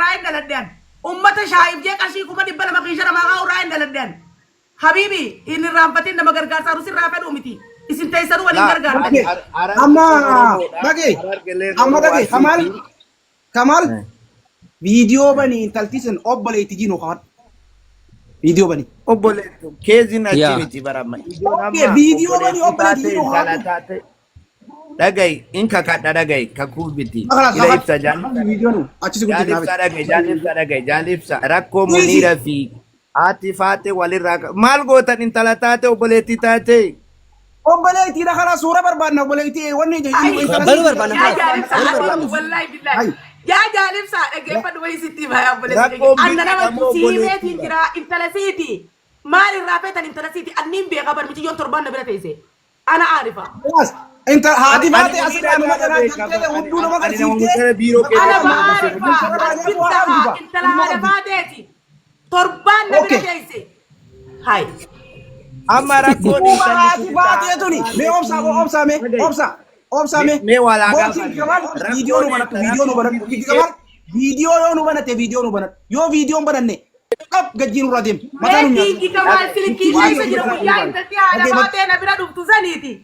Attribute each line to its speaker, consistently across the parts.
Speaker 1: راين دلدان أمة شايب جاك أشي كوما دبلا ما كيشنا ما غاو راين دلدان حبيبي إن الرامبتين لما غرغار ساروسي رافد أمتي اسم تيسرو ولي غرغار
Speaker 2: أما دقي أما دقي كمال فيديو بني تلتيسن أبلي تجينو خار فيديو بني
Speaker 3: أبلي كيزين أشيمتي برام
Speaker 2: فيديو بني أبلي تجينو خار
Speaker 3: دقي إنك كات دقي ككول بتي
Speaker 2: إلى
Speaker 3: إبسا جانب
Speaker 2: دقي
Speaker 3: جانب ركو منيرة في عاطفات وللراك مال غوتن انتلاتات أبلي تاتي
Speaker 2: أبلي تيرا خلاص صورة بربان أبلي تي وني جاي
Speaker 1: بربان والله بالله يا جانب سا اجي فدوي ستي باي ابلي انا ما تسيمتي كرا انتلسيتي مال الرافت انتلسيتي انيم بي خبر متي يوم تربان نبره تيسي انا عارفه
Speaker 2: خلاص انت هادي فاتي اصلا انا ما ودونا ما قلت
Speaker 1: انا بعرفه انت لا فاتيتي تربان نبره تيسي هاي
Speaker 3: أما ركوني
Speaker 2: هادي فاتي توني مي أوبسا
Speaker 3: مي ولا
Speaker 2: فيديو نو بنات يو فيديو بنات قب جدين رديم
Speaker 1: مثلا تيجي كمان سلكي ليس جرو يا انت يا انا فاتينا بلا دكتور زنيتي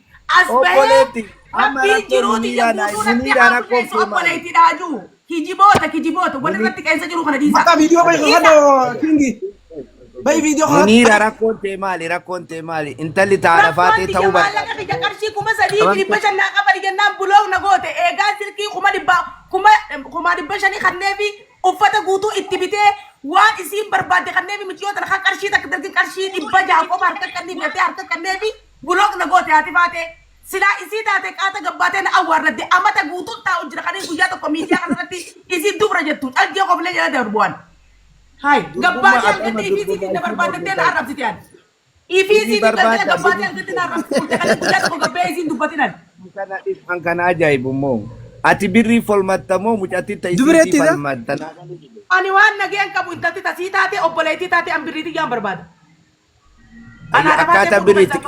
Speaker 3: أوبليتي أما
Speaker 1: جرودي يا منيرة أوبليتي داجو كيجيبوتا ولا بتك إنسان جرو خنا ديسا
Speaker 2: متى فيديو باي هذا كينجي باي فيديو هذا
Speaker 3: منيرة راكونتي مالي انت اللي تعرفاتي توبة
Speaker 1: لا كي جكرشي كوما صديقي بشان نقبل جنان بلوغ نغوتي إيه قاسل كي كوما دبشاني خنبي أفتا غوتو اتبتي وان اسم برباد خنبي متيو تنخا كرشي تقدر كرشي دبجا كوما حركة كنبي متي حركة كنبي بلوغ نغوتي هاتفاتي سلا isi taate qaata gabbateen awwarradde amata guutuu taa'u jira kan guyyaa tokko miidiyaa kanarratti isi dubra jettu dhaggee qoflee jala darbuwan hay gabbaatee argatte ifisi dinna barbaaddatteen arrabsite yan ifisi dinna gabbaatee argatte arrabsite kan guyyaa tokko gabbee isin dubbatinan
Speaker 3: kan kana ajaa'ibu moo ati birrii folmatta moo mucatti ta'isi folmatta
Speaker 1: ani waan nageen qabu intatti tasii taate obboleetii taate an birriitii yaan barbaada ana
Speaker 3: akkaataa birriitti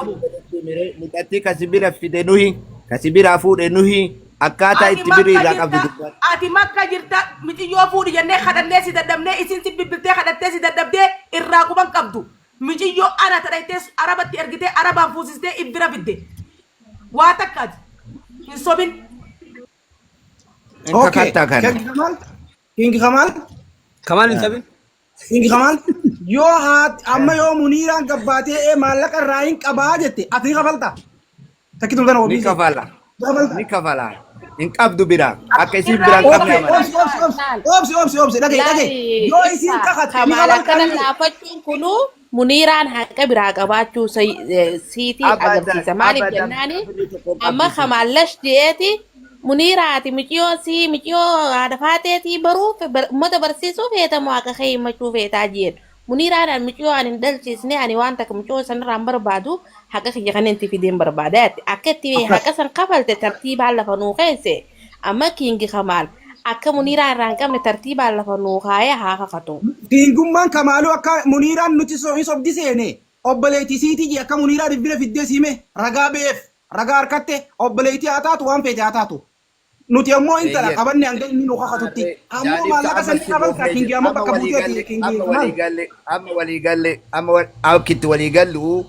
Speaker 3: mucatti kasibira fide nuhi kasibira fuudhe nuhi akkaataa itti birrii irraa qabdu dubbata.
Speaker 1: Ati makka jirta miti yoo fuudhi jennee kadhannee si daddabnee isin si bibbirtee kadhattee si daddabdee irraa quban qabdu. Miti yoo ana tadhaitee arabatti ergitee arabaan fuusistee ibbira fidde. Waa takkaati. Hin sobin.
Speaker 2: Okay. King Kamal hin sobin. King Kamal yoo haat amma yoo Muniiraan gabbaatee maallaqa irraa hin qabaa jette ati ni kafalta. Takkituu kana
Speaker 3: ni kafala. Ni kafala. In qabdu bira akka isin biraan qabne
Speaker 2: amana. Obsi dhagee yoo isin kakatti ni
Speaker 4: kafala kana laafachuun kunu Muniiraan haqa biraa qabaachuu siitii agarsiisa maaliif jennaani amma Kamallash jeeti Muniiraati miciyoo haadha faateetii baruuf uummata barsiisuuf heetamu akka himmachuu feetaa jiru. Muniiraan miciyoo ani dalchiisne ani waan takka miciyoo sanarraan barbaadu haqa kiyya kan itti fideen barbaadaati. Akka itti haqa san kafalte tartiibaan lafa nuu keesse amma Kingi Kamaal akka Muniiraan irraa hin qabne tartiibaan lafa nuu kaayee haa kakatu.
Speaker 2: Kingummaan Kamaaluu akka Muniiraan nuti hin sobdi seene obboleettii siitii akka Muniiraan bira fiddee siime ragaa beef ragaa harkatte obboleettii haa taatu waan feete haa taatu. Nuti ammoo intala qabanne hanga inni nu kakatutti ammoo maallaqa sanii qabalka Kingi ammoo bakka buuteeti Kingi
Speaker 3: amma akkitti walii gallu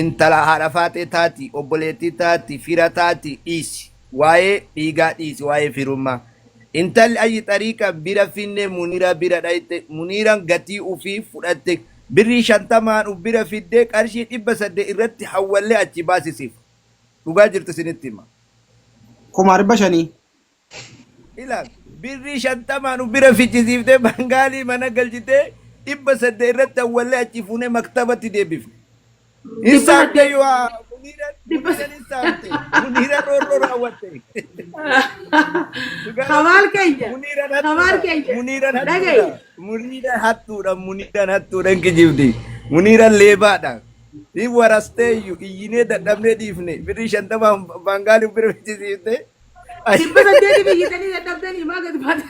Speaker 3: intala haadha faatee taati obboleettii taati fira taati dhiisi waa'ee dhiigaa dhiisi waa'ee firummaa intalli ayi xariiqa bira finne Muniira bira dhayte Muniiraan gatii ufii fudhatte birrii 50 bira fiddee qarshii 800 irratti hawwallee achi baasisiif dhugaa jirtu sinitti hima.
Speaker 2: Kumaar bashanii.
Speaker 3: Ilaan birrii 50 bira fichisiiftee bangaalii mana galchitee 800 irratti hawwallee achi fuunee maktabatti deebifne. Isaante yoo Muniira roorroo raawwatte.
Speaker 1: Kamaal keenya.
Speaker 3: Muniiraan hattuudhaan kijibdi. Muniiraan leebaadhaan. Ni warasteeyyu iyyinee dadhabnee dhiifne birrii 50 bangaalii bira fichisiiftee.
Speaker 1: 800 biyyatanii dadhabdanii maa gadi baata.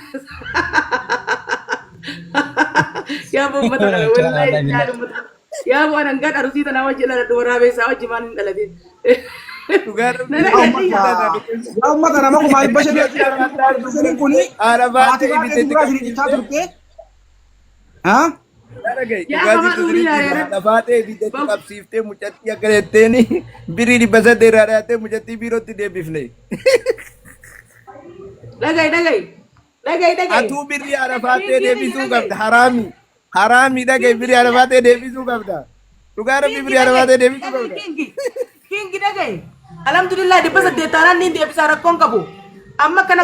Speaker 1: Yaa bobbata wallahi jaalumata. Yaa waan hangaan arsiita nama jala waraabessaa wajji maan hin dhalatin.
Speaker 2: yaa ummata nama kuma dhibba shanii kuni haati baatee suuraa isin ibsaa turte haa
Speaker 3: Lafaatee biddatti qabsiiftee mucattii akka jetteeni birii 800 irraa dhiyaattee mucattii biirootti deebifne.
Speaker 1: Dhaga'i.
Speaker 3: Atuu birrii arafaatee deebisuu qabda haraami. Haraami dhaga'i birrii arafaatee deebisuu qabda. Dhugaa rabbi birrii arafaatee deebisuu qabda.
Speaker 1: Kingi dhaga'i. Alhamdulillah 800 taanaan ni deebisaa rakkoon qabu. Amma kana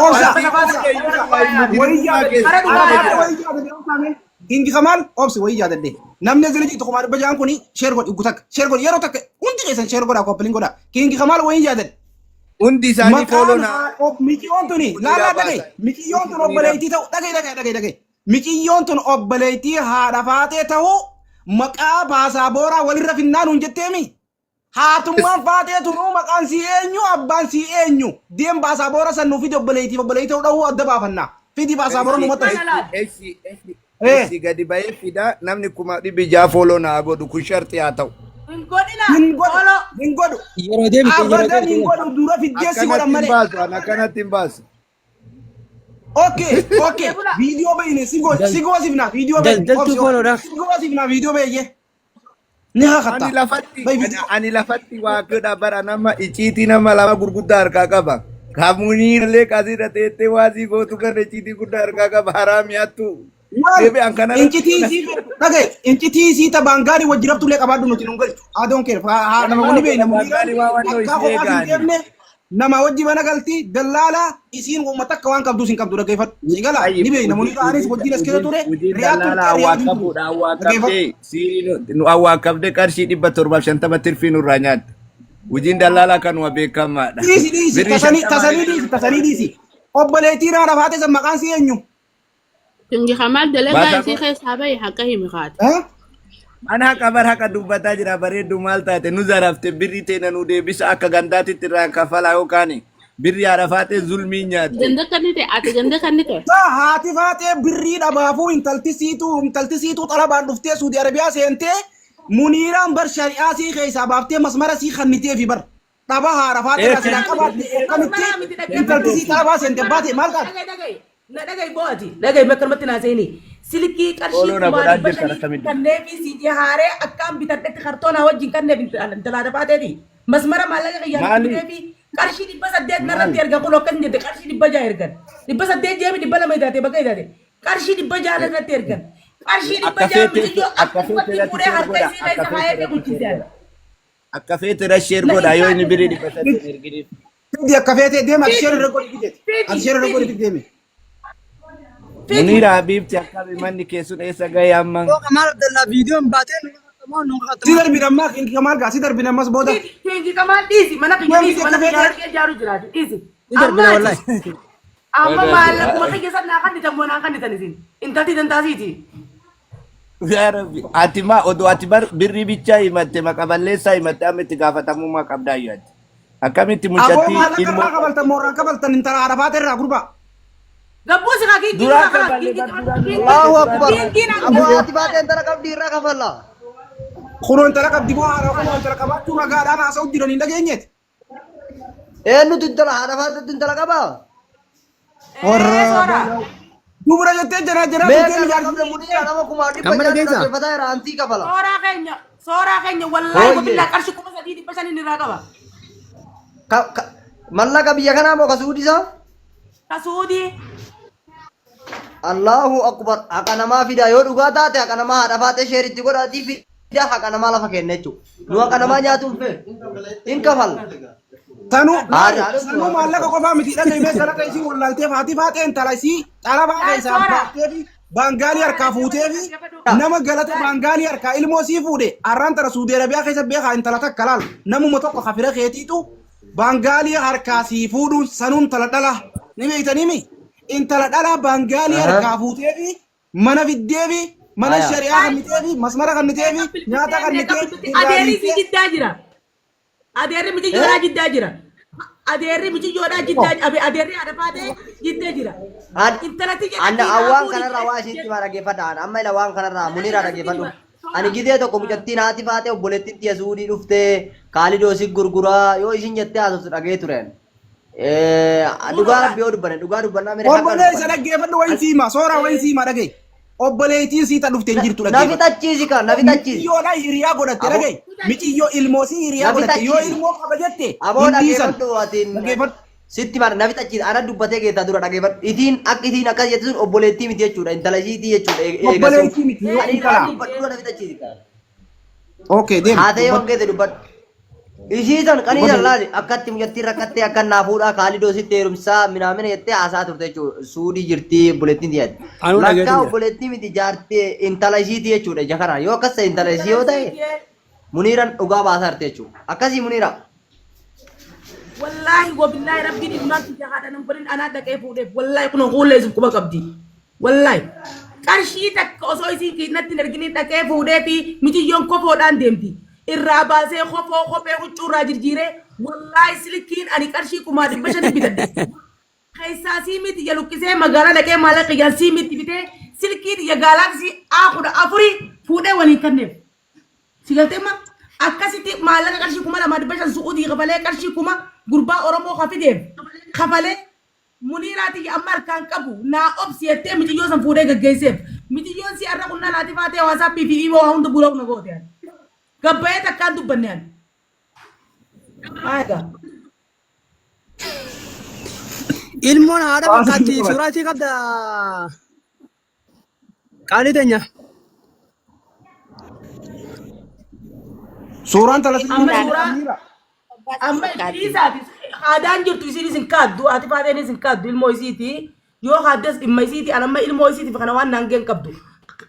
Speaker 2: Kingi Kamal obsi wayii jaadadde namni asirra jirtu kumaa dhibba ja'an kuni sheer godhi gutakka sheer godhi yeroo takka hundi keessan sheer godhaa koppiliin godhaa Kingi Kamal wayii jaadadde.
Speaker 3: Hundi isaanii fooloo
Speaker 2: Mikiyyoon tuni laalaa dhagaye mikiyyoon tun obboleettii ta'u dhagaye mikiyyoon tun obboleettii haadha faatee ta'u maqaa baasaaboraa walirra finnaan hun jetteemi. Haatummaan faatee tunu maqaan si eenyu abbaan si eenyu deem baasaabora san nuufide obboleettii ta'u dhahuu adda baafannaa fidi baasaabora numata.
Speaker 3: Esi gadi bahee fida namni kuma dhibbi ja'a fooloo naa godhu kun sharti haa ta'u.
Speaker 1: hin godhina.
Speaker 2: Hin godhu.
Speaker 5: Yeroo deemte
Speaker 2: Abadan hin godhu dura fiddeessi godhan malee.
Speaker 3: Akkanatti hin baasu.
Speaker 2: Okay. Video bayine sigo sifna video baye.
Speaker 5: Daldaltuu fooloodha.
Speaker 2: Sigo sifna video baye. Ni hakata.
Speaker 3: Ani lafatti waa godha bara nama iciitii nama lama gurguddaa harkaa qaba. Kamunii illee qasii dhateettee waasii gootu kan iciitii guddaa harkaa qaba haraamiyaattu.
Speaker 2: Inci si ta bangari wajirabtu le qabadu nuti nungal I don't care nama woni be nama nama wajji bana galti dalala isin ko matakka wan kabdu sin kabdu daga fat sigala ni be nama ni anis wajji las kere ture
Speaker 3: nu awakabde karshi 750 tirfinu ranyat wujin dalala kan wa bekama tasani disi obboleetii na faate sa maqaan si eenyu
Speaker 4: Kingi Kamal dalagaa isii keessaa bahe haqa himi kaate.
Speaker 3: Ana haka dubbataa jira bareeddu maal taate nu zarafte birrii teena nu deebisa akka gandaatitti irraa kafalaa yookaan birrii arafaatee zulmii nyaatte.
Speaker 4: Ganda kannite ati ganda kannite.
Speaker 2: Haati faatee birrii dhabaafuu intalti siituu xalabaan dhuftee Suudi Arabiyaa seentee muniiraan bar shari'aa sii keessaa baaftee masmara sii kannitee fi bar dhaba haara faatee asilaan qabaatti akkamitti intalti sii xalabaa seentee baate maal taate.
Speaker 1: Dhaga'i bo'ati dhaga'i bakkalmatti naaseenii silkii qarshii kumaa kannee fi siidii haaree akkaan bitadhetti kartoonaa wajjin kannee intalaata baateeti masmara maallaqa qiyyaafamtee fi qarshii 800 narratti erga kun akkas jette qarshii 600 ergan 800 jeemi 200 taate bakka taate qarshii 600 irratti ergan qarshii 600 biyyoo akkasumatti fuudhee harka isii keessa kaayee bulchiisee
Speaker 3: akka feete rasheer godha yoo inni birrii 700 erginiif.
Speaker 2: Fidi akka feete deema asheer irra godhi deeme.
Speaker 3: Munira Habibti akkabi manni keessun eessa gahee amma.
Speaker 5: Kamal Abdallah videoon baatee
Speaker 2: Sidar binammaa Kingi Kamal gaa sidar binammas booda.
Speaker 1: Kingi Kamal dhiisi mana kiyya ijaaru jiraatu dhiisi. Amma maallaquma kiyya san naa kannitan moo naa kannitan isin intalti dantaasiiti.
Speaker 3: Yaa Rabbi ati maa odoo ati bar birrii bichaa himatte maqaballeessaa himatte amma itti gaafatamummaa qabdaa yaadde. Akkamitti mucattii
Speaker 2: ilmoo qabaltan mooraan qabaltan intala arafaate irraa gurbaa.
Speaker 1: Gabbuun si kaakii
Speaker 3: Duraa
Speaker 5: Allahu Akbar. Abu ati baatee intala qabdi irraa kafalla.
Speaker 2: Kuno intala qabdi moo haadha kuno intala qabaachuu ragaadhaan haasa'u jiran hin dhageenyeeti.
Speaker 5: Eenyutu intala haadha faatatti intala qabaa?
Speaker 2: Dubra jettee jara
Speaker 5: Nama kumaa dhibba jaarraa irraa antii kafala.
Speaker 1: Sooraa keenya wallaahi gobilaa qarshii 3,500 irraa qaba.
Speaker 5: Mallaqa biyya kanaa moo kasuudisa?
Speaker 1: Kasuudii.
Speaker 5: Allahu Akbar. Haqa namaa fida yoo dhugaa taate haqa namaa haadha faatee sheeritti godhaatii fida haqa namaa lafa kenna jechuudha. Nu haqa namaa nyaatuun fee hin kafal.
Speaker 2: Sanu maallaqa qofaa miti dhagahimee salaqa isii wallaaltee faatee intala isii xalabaa keessaa baaftee fi baangaalii harkaa fuutee fi nama galata baangaalii harkaa ilmoo sii fuudhe arraan tara Suudi Arabiyaa keessa beekaa intala takka laal namuma tokko hafira keetiitu baangaalii harkaa sii fuudhuun sanuun tala dhala ni beeytaniimi intala dhala baangaalii harkaa fuutee fi mana fiddee fi mana shari'aa kannitee fi masmara kannitee fi nyaata kannitee
Speaker 1: adeerri si jiddaa jira. Adeerri miti joodhaa jiddaa jira. Adeerri miti joodhaa jiddaa adeerri haadha faatee jiddee jira.
Speaker 5: Anna awwaan kanarraa waa ishiitti maa dhaggeeffadhaan amma ila waan kanarraa muniiraa dhaggeeffadhu. Ani gidee tokko mucattiin haati faatee obboleettiin tiya suudii dhuftee kaalidoosi gurguraa yoo isin jettee haasoftu dhagee turen. Dhugaa rabbi yoo dubbanne dhugaa dubbannaa mere
Speaker 2: Obboleessa dhaggeeffadhu wayin siima soora wayin siima dhagee. Obboleettiin siita dhufte hin jirtu
Speaker 5: Nafi
Speaker 2: dhaggeeffadhu.
Speaker 5: tachiisi kan nafi tachiisi.
Speaker 2: Miciyyoodha hiriyaa godhatte dhagee. Miciyyoo ilmoosii hiriyaa godhatte yoo ilmoo qaba jette.
Speaker 5: Aboo
Speaker 2: hin dhiisan.
Speaker 5: dhaggeeffadhu atiin.
Speaker 2: Dhaggeeffadhu.
Speaker 5: Sitti mana nafi tachiisi ana dubbatee geettaa dura dhaggeeffadhu. Itiin akka itiin akkas jette sun obboleettii miti jechuudha intala isiitii jechuudha.
Speaker 2: Obboleettii miti yoo
Speaker 5: Ani
Speaker 2: intala.
Speaker 5: dubbadhu nafi tachiisi kan.
Speaker 2: Okay deemu.
Speaker 5: Haa ta'ee waan geete dubbadhu. Ishii san qanii laali akkatti mucattiin rakkattee akka naafuudha kaalidoo sitti heerumsaa minaamina jettee haasaa turte jechuudha. Suudii jirti obboleettiin tiyaati. Lakkaa obboleettii miti jaartee intala isiiti jechuudha ija kana yoo akkas ta'e intala isii yoo ta'e muniiran dhugaa baasaa jirti jechuudha. Akkasii muniira.
Speaker 1: Wallahi wabillahi rabbiin ilmaan kiyya haadha nan godhin anaa dhaqee fuudheef wallahi kun huullee isuf quba qabdi. Wallahi qarshii takka osoo isiin kiinatti hin arginiin dhaqee fuudhee fi mitiyyoon kofoodhaan deemti. Irraa baasee kofoo kophee huccuurraa jirjiiree wallahi silkiin ani qarshii kumaa 500 bitadhe. Keessaa sii miti ya luqqisee magaalaa dhaqee maallaqa qiyyaan sii miti bitee silkiin ya gaalaksii A14 fuudhee waliin kenneef. Si galteema akkasitti maallaqa qarshii 2,500 su'uudii kafalee qarshii 1,000 gurbaa Oromoo kafideef kafalee muniiraati amma harkaan qabu naa obsi jettee mitiyyoo san fuudhee gaggeesseef. Mitiyyoon si har'a qunnaa laati faatee WhatsApp fi imo hunda buloo na goote. Gabbayee takkaan dubbanne ani. Aadaa.
Speaker 6: Ilmoon haadha fakkaatti suuraa isii qabda. Qaalii teenya.
Speaker 2: Suuraan talasii
Speaker 1: Amma isaati aadaan jirtu isiin isin kaaddu ati faateen isin kaaddu ilmoo isiiti yoo haaddas dhimma isiiti anamma ilmoo isiitiif kana waan naangeen qabdu.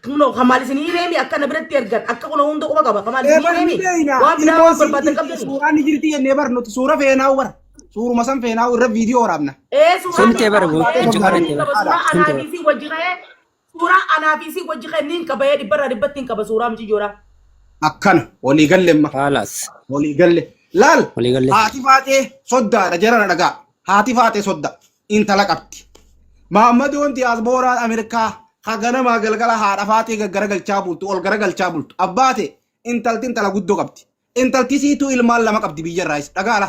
Speaker 1: Kuno kamal isin hireemi akka na biratti ergan akka kuno hunda quba qaba kamal isin hireemi waan biraa waan barbaadan qabdu.
Speaker 2: Suuraan ni jirti jennee bar nuti suura feenaa'u bar. Suuruma san feenaa'u irra viidiyoo waraabna.
Speaker 1: Suuraan
Speaker 6: Suntee bara gootee
Speaker 1: suuraa anaafisii wajji kenniin qabayee dhibbarraa dhibbattiin qaba suuraa miciyyoodha.
Speaker 2: Akkana walii gallemma.
Speaker 6: Haalaas.
Speaker 2: Walii galle. Laal.
Speaker 6: Walii galle.
Speaker 2: Haati faatee soddaadha jarana dhagaa. Haati faatee sodda. Intala qabdi. Maammadoon diyaasbooraan Ameerikaa haganamaa galgala haadha faatee gaggaragalchaa bultu ol garagalchaa bultu. Abbaate intalti intala guddoo qabdi. Intalti siituu ilmaan lama qabdi biyyarraayis dhagaala.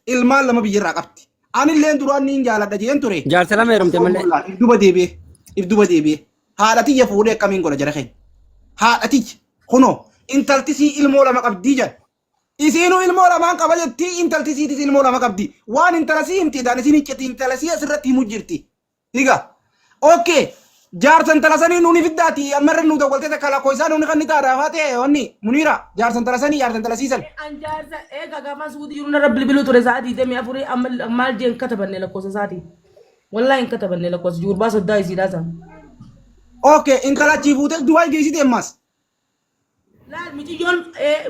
Speaker 2: Ilmaan lama biyyarraa qabdi. Anilleen duraan niin jaaladha jeen ture.
Speaker 6: Jaarsa lama heerumte malee.
Speaker 2: Ibduba deebi'ee. Ibduba deebi'ee. Haadha tiyya fuudhee akkamiin godha jara keenya. Haadha tiyya kunoo intalti sii ilmoo lama qabdii jedha. Isiinuu ilmoo lamaan qaba jetti intalti siitis ilmoo lama qabdi. Waan intala sii himti dhaan isin hicceti intala sii asirratti himu jirti. Higa. Okay. Jaarsa intala sanii nuuni fiddaati ammarra nu dawwaltee takka lakkoo isaa nuuni kan ni taadhaa faatee onni muniira jaarsa intala sanii jaarsa intala siisan.
Speaker 1: Anjaarsa eega gaafa suuti jiru narra bilbiluu ture sa'aatii 24 amma maal jeen katabanne lakkoofsa sa'aatii. Wallahi hin katabanne lakkoofsa juurbaa soddaa isiidhaa san.
Speaker 2: Okay intala achii fuutee du'aa geessite ammas.
Speaker 1: Laal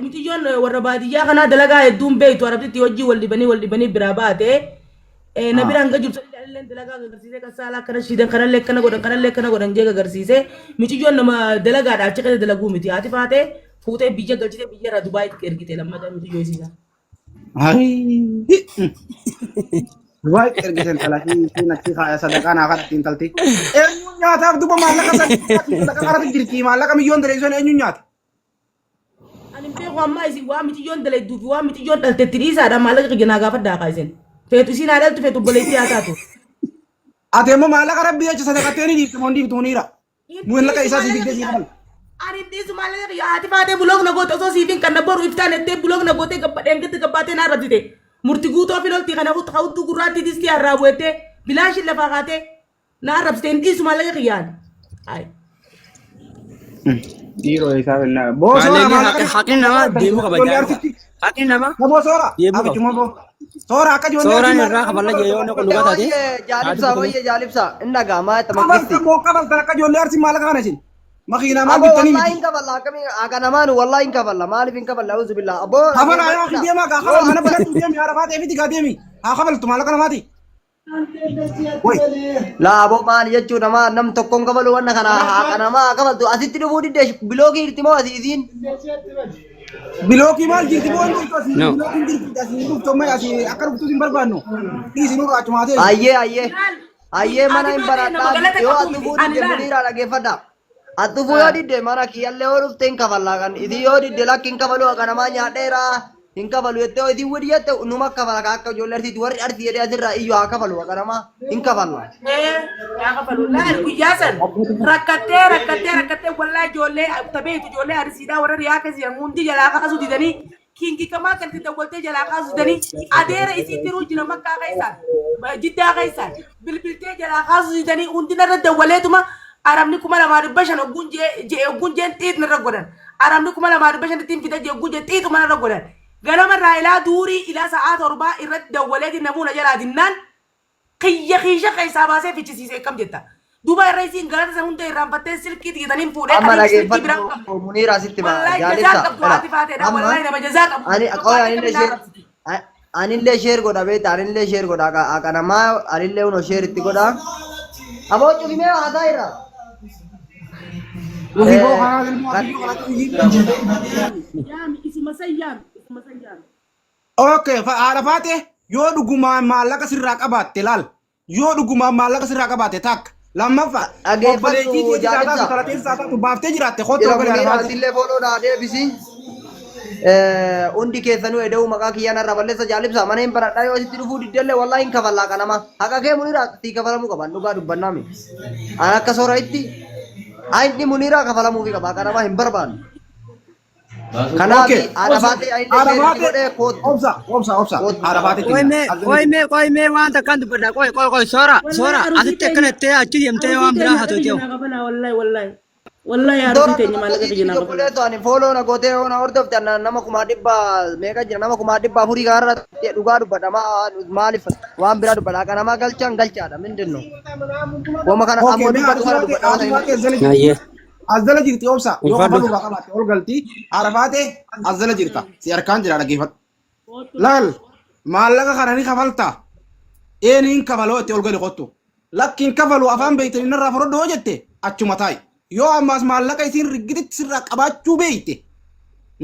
Speaker 1: mitiyyoon warra baadiyyaa kanaa dalagaa hedduun beektu arabtitti hojii wal dibanii biraa baatee na biraan hanga jirtu illee dalagaa agarsiisee kasaalaa akkana shiidan kanallee akkana godhan jee agarsiisee mitiyyoon nama dalagaadhaaf ciqee dalaguu miti haati faatee fuutee biyya galchitee biyyarraa Dubaayitti ergite lammataa mitiyyoo isiisa.
Speaker 2: Dubaayitti ergite intala siin achi kaaya sadaqaa naa kadhatti intalti. Eenyuun nyaataaf duba maallaqa sadaqaa qaratu jirti maallaqa milyoon daleessoon eenyuun nyaata.
Speaker 1: Ani beeku amma isin waa mitiyyoon dalaytuu fi waa mitiyyoon dhalteetti dhiisaadha maallaqa qiyyanaa gaafadhaa kaayisen. Feetu isin haadhaltu feetu obboleettii haa taatu.
Speaker 2: Ate immoo maallaqa rabbii jecha sadaqattee ni dhiifte moon dhiiftu muniira. Maallaqa isaa si digdee siifan.
Speaker 1: Ani dhiisu maallaqa qiyyaa haati faatee buloog na goote osoo siifin kan na boru iftaan ettee buloog na gootee gabbadheen gabbaatee naa rabdite. Murti guutoo filoltii kana hawwatu gurraatti distii harraa bu'ettee bilaashin lafaa kaatee naa rabsitee dhiisu maallaqa qiyyaan.
Speaker 2: Dhiiroo isaa kennaa. Boosora maallaqa
Speaker 6: Haqni namaa deemuu qaba jaarsa. Haqni namaa
Speaker 2: boosora.
Speaker 6: deemuu qaba.
Speaker 2: Abijuma boo. Soora akka ijoollee.
Speaker 6: Sooraan irraa kafalaa jee yoo naqu dhugaa taate.
Speaker 5: Jaalibsa inni gaamaa itti
Speaker 2: Qabal
Speaker 5: makkisti.
Speaker 2: moo qabal akka ijoollee arsi maallaqa kana isin. Makiinaa maal
Speaker 5: Abo
Speaker 2: bittanii
Speaker 5: wallahi
Speaker 2: miti.
Speaker 5: hin kafalla akkamii akka namaanu wallahi hin kafalla maaliif hin kafalla auzu billah abo
Speaker 2: Kafala yoo akhi deemaa gaa kafal mana biratti deemi haadha faatee fiti gaa deemi. Haa kafaltu maallaqa namaati. Woy.
Speaker 5: la abo maal jechuudha nam tokkoon kafalu wanna kana akka namaa kafaltu asitti dhufuu didde biloogii irti moo asii isiin
Speaker 2: Bilookii maal jirti boon jirtu asii.
Speaker 6: No.
Speaker 2: Bilookiin jirti asii dhuftoomee asii akka dhuftuus hin barbaannu. Dhiisinuu raachumaa ta'e.
Speaker 5: ayyee mana hin baradhaa yoo as dhufuu didde muniiraa dhageeffadha Atu fuyo didde mana kiyalle oruf ten kafalla kan idi yo didde lakin kafalu kan ma nyaadera hin kafalu yette idi wudi yette numa kafala ka akka jolle arti war arti yede adirra iyo ha kafalu kan ma hin kafalla
Speaker 1: yaa kafalu laa guyyaa san rakkatee wallahi ijoollee tabeetu ijoollee arsiidhaa warra riyaa kasi hundi jalaa kaasu didanii kingi kamaa kan tidawwaltee jalaa kaasu didanii adeera isiitti rujjina makkaa keessaan jiddaa keessaan bilbiltee jalaa kaasu didanii hundi narra dawwaleetuma Arabni kuma lama dhibba shan ogguun jeen xiit narra godhan. Arabni kuma lama dhibba shan ittiin fida jee ogguun jeen xiituma narra godhan. Ganama irraa ilaa duurii ilaa sa'aa torbaa irratti dawwaleeti namuuna jalaa dinnaan kiyya kiisha keessaa baasee fichisiisee akkam jetta. Duuba irra isiin galata san hunda irraanfattee silkii xiitaniin fuudhee
Speaker 5: amma
Speaker 1: kan silkii biraan
Speaker 5: dhageeffadhu
Speaker 1: qabu.
Speaker 5: muniira asitti ba
Speaker 1: Wallahi jazaa
Speaker 5: jaalisa
Speaker 1: qabdu haati faateedha. Wallahi nama jazaa qabdu.
Speaker 5: anillee sheer godha beekta anillee sheer godha akanamaa anillee uno sheer itti godha aboo cufimee haasaa irra
Speaker 2: Wahiboo kanaa ilmoo
Speaker 1: Yaami isuma san yaami isuma san yaami.
Speaker 2: Okay, haadha faate yoo dhugumaan maallaqa sirraa qabaatte laal. Yoo dhugumaan maallaqa sirraa qabaatte takka. Lammaffaa obboleettii
Speaker 5: jaalibsa.
Speaker 2: talateen taatu baaftee jiraatte kottu
Speaker 5: jira
Speaker 2: obbolee haadha
Speaker 5: muniira
Speaker 2: faate.
Speaker 5: atillee fooloodha deebisi hundi keessanuu eda'uu maqaa kiyyaanarra balleessa jaalibsa mana hin baradhaa yoo asitti dhufuu diddellee wallaahi hin kafallaa kanama haqa kee muniira tii kafalamuu qaban dhugaa dubbannaami an akka soora itti ayni muniira kafalamuufi qaba kanama hin barbaadu kanaaf haadha faatee ayni sheeritti godhee kootu
Speaker 2: Obsa. Haadha faate
Speaker 6: Qoy mee waan takkaan dubbadha. Qoy soora asitti akkanatti achi deemtee waan biraa haa ta'u.
Speaker 1: Wallahi arsii teenya maallaqa kiyya naa
Speaker 5: Tokkolee to'ani fooloo na gootee na hordofte nama kumaa dhibba meeqa jira nama kumaa dhibba afurii kanarra dhugaa dubbadha maaliif waan biraa dubbadha akka namaa galchaan galchaadha mindinno wama kana ammoo dubbatu kana dubbadha
Speaker 2: Azzala jirti obsa yoo kafalu irraa qabaatte ol galti haadha faate azzala jirta si harkaan jira dhaggeeffadhu. Laal maallaqa kana ni kafalta eeniin kafaloo itti ol gali qottu lakkiin kafalu afaan beeytanii narraa fudhadhu hoo jette achuma taa'i. Yoo ammas maallaqa isiin riggititti sirraa qabaachuu beeyte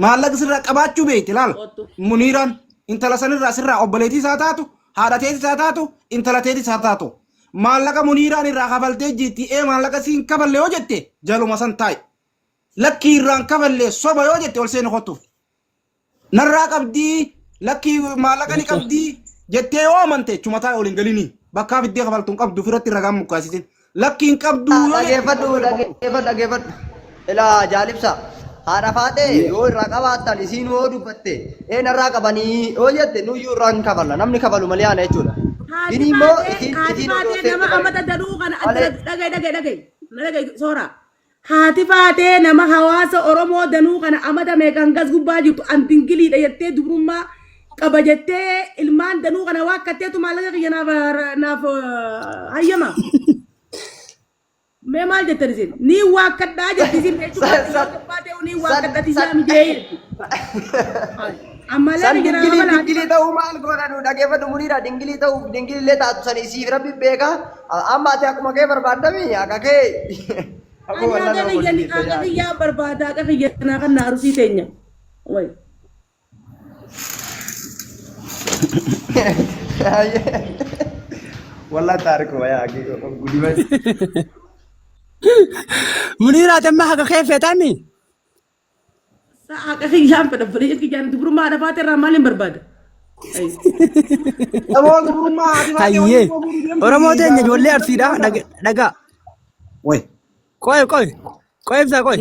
Speaker 2: maallaqa sirraa qabaachuu beeyte laal muniiraan intala sanirraa sirraa obboleetii isaa taatu haadha teetii isaa taatu intala teetii isaa taatu maallaqa muniiraan irraa kafaltee jirti maallaqa isiin kafalle yoo jette jaluma san taa'i lakkii irraan kafalle soba yoo jette ol seenu kottuuf narraa qabdii lakkii maallaqa ni qabdii jettee yoo amante chuma taa'i ol hin galinii bakkaa fiddee kafaltuun qabdu firatti ragaan mukkaasisin. Lakkiin qabdu
Speaker 5: dhageeffadhu ilaa jaalibsa haadha faatee yoo irraa qabaattan isiin yoo dubbatte narraa qabanii yoo jette nuyyuu irraa hin kafalla namni kafalu malee aana jechuudha. Inni immoo
Speaker 1: haati faatee nama amata danuu kana dhagaye soora. Haati faatee nama hawaasa Oromoo danuu kana amata meeqan gas gubbaa jirtu antingiliidha jettee dubrummaa qaba jettee ilmaan danuu kana waakkatteetu maallaqa kiyya naaf hayyama. Mee maal jettan isin ni waakkadhaa jetti isin ni waakkadhaa tisaami jee ammalee
Speaker 5: dingilii ta'uu maal godhanu dhageeffadhu muniira dingilillee taatu sanii siif rabbi beeka amma ati akkuma kee barbaadami akka kee
Speaker 1: akka kiyyaa barbaada akka kiyya kanaa kan naarusii teenya way
Speaker 5: wallah taariku wayaa gudiba
Speaker 6: Muniira tamma haqa kee feetami.
Speaker 1: akka kiyyaan fedha fedha kiyyaan dubrummaa dhafaate irraa maaliin barbaada.
Speaker 6: Hayyee Oromoo teenya ijoollee arsiidha dhagaa. Qoy ibsaa qoy.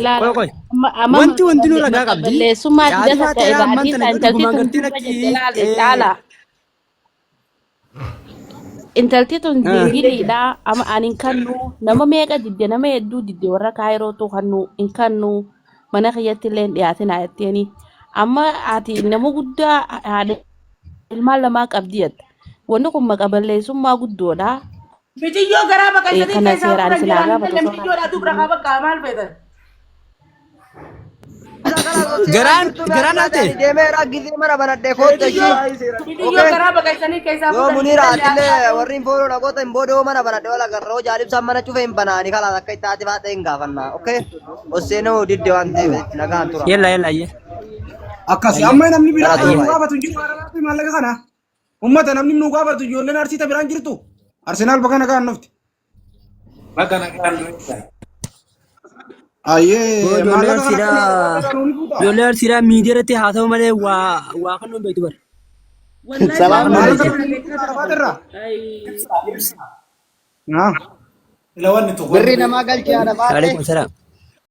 Speaker 6: Wanti nu ragaa qabdi.
Speaker 4: Balleessummaa didata ta'e baatiin intalti tun dingiliidha ama ani kannu nama meeqa didde nama hedduu didde warra kaayirootu kannu in kannu mana kiyyatti illee dhiyaatin ayatteeni amma ati nama guddaa haadha ilmaan lamaa qabdi jette wanni kun maqa balleessummaa guddoodha.
Speaker 1: Bijiyyoo garaa baqaysanii
Speaker 4: Kana
Speaker 1: keessaa
Speaker 4: seeraan
Speaker 1: fuudhan
Speaker 4: silaa
Speaker 1: jiraan
Speaker 4: gaafatu
Speaker 1: illee bijiyyoodhaa dubra kaa bakka maal feetan.
Speaker 6: Garaan ate.
Speaker 5: deemee raggizee mana banadhee kootte
Speaker 1: Bijiyyoo garaa baqaysanii keessaa
Speaker 5: yoo
Speaker 1: fuudhan
Speaker 5: muniira atillee warri fooloo dhagoota hin boodoo mana banadhee wala garroo jaalibsaan mana cufe hin banaani kalaas akka itti haati faatee hin gaafannaa okay osseenoo didde waan ta'eef nagaan tura.
Speaker 6: Yella ayyee.
Speaker 2: Akkasi amma namni biraa nu gaafatu hin jiru haadha maallaqa kana ummata namni nu gaafatu ijoolleen arsiita biraan jirtu Arsenaal bakka nagaan nufti. Ayyee
Speaker 6: Ijoolleen siraa ijoolleen siraa miidiyaa irratti haa ta'u malee waa kan nuun beektu bara.
Speaker 3: Salaam
Speaker 2: maallaqa
Speaker 3: alaikum.
Speaker 2: Arabaatirraa.
Speaker 1: Ay.
Speaker 2: Naa.
Speaker 3: Birri namaa galchee haadha baatee.
Speaker 6: Waalaikum salaam.